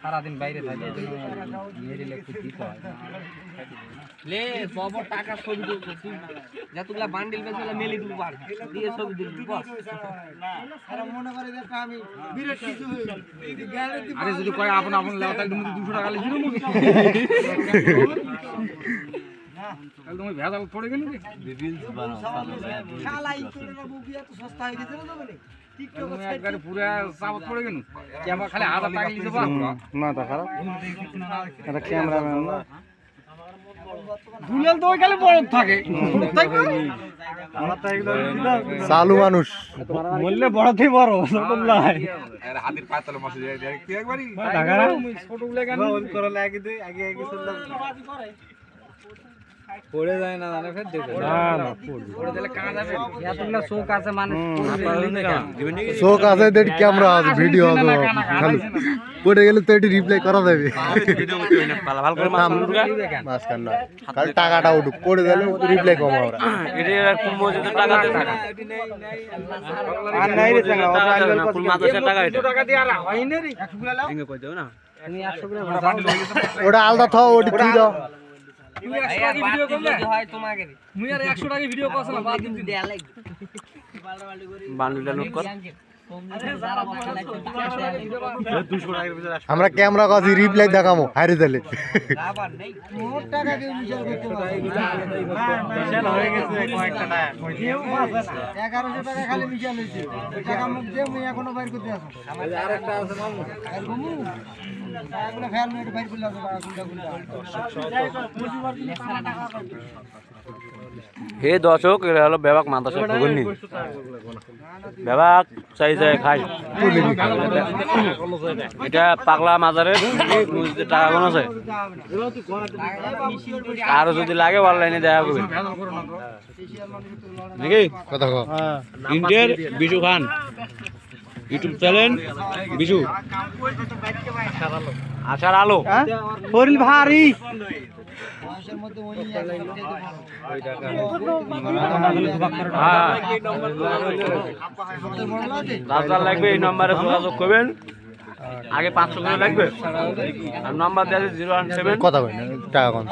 সারাদিন বাইরে থাকে মেরিলে খুব দিতে হয় লে সব টাকা ছবি তুলছিস যতগুলা বান্ডিল বেচলা মেলি দিব পার দিয়ে ছবি তুলব বস না মনে করে যে আমি বিরাট কিছু আরে যদি কয় আপন আপন লাও তাহলে তুমি 200 টাকা লিখি দেবো তাহলে তুমি ভেজাল পড়ে গেল রে রিলস বানাও শালা ই করে না বুকি এত সস্তা হয়ে গেছে না বলে তুমি একবারে পুরো সাবত পড়ে গেল ক্যামেরা খালি 1000 টাকা লিখে দাও না তা খারাপ এটা ক্যামেরাম্যান না দুলাল তো ওইখানে বড় থাকে তাই না আমরা তো একদম চালু মানুষ বললে বড় থেকে বড় ছোট নয় আরে হাতের পাতলে মাছ যায় ডাইরেক্ট একবারই ঢাকা ছোটগুলো কেন ওই করে লাগি দে আগে আগে শুনলাম পড়ে যায় না জানা ফের দেখো না না পড়ে দিলে কাজ যাবে এতগুলা শোক আছে মানুষ শোক আছে দেখ ক্যামেরা আছে ভিডিও আছে খালি পড়ে গেলে তো এটি রিপ্লাই করা যাবে ভিডিও করতে হয় না পালা ভালো করে মাছ কান না খালি টাকাটা উঠুক পড়ে গেলে রিপ্লাই কম হবে এটি আর কোন মজুদের টাকা দেন আর নাই রে চাঙ্গা ওটা ফুল মাছের টাকা এটা টাকা দিয়ে আর হয় না রে 100 গুলা লাও ইঙ্গে কই দাও না তুমি 100 গুলা ওটা আলাদা থাও ওটি তুই দাও তুমি 100 টাকা ভিডিও করলে হয় তোমাকে মুই আর 100 টাকা ভিডিও করছ না বাদ দিতে দেয়া লাগবে বান্ডুলটা নোট কর আমরা ক্যামেরা কাছে রিপ্লাই দেখামো হারে দিলে আবার নেই মোট টাকা দিয়ে বিচার করতে মিশাল হয়ে গেছে কয়েকটা টাকা কেউ আছে না 1100 টাকা খালি মিশাল হইছে ওই টাকা মুখ দে মুই এখনো বাইর করতে আছো আমাদের আরেকটা আছে মামু আর ঘুমু টাকাগুলো ফেল মেট বাইর করলে আছে হে দর্শক এরা হলো বেবাক মাদ্রাসা ভুগনি বেবাক চাই চাই খাই এটা পাগলা মাজারের টাকা কোন আছে আর যদি লাগে অনলাইনে দেখা করবেন নাকি কথা কও ইন্ডিয়ার বিশু খান ইউটিউব চ্যানেল বিশু আচার আলো হরিল ভারী লাগবে এই নম্বরে যোগাযোগ করবেন আগে 500 করে লাগবে আর নাম্বার দেওয়া 017 কথা কই না টাকা কোন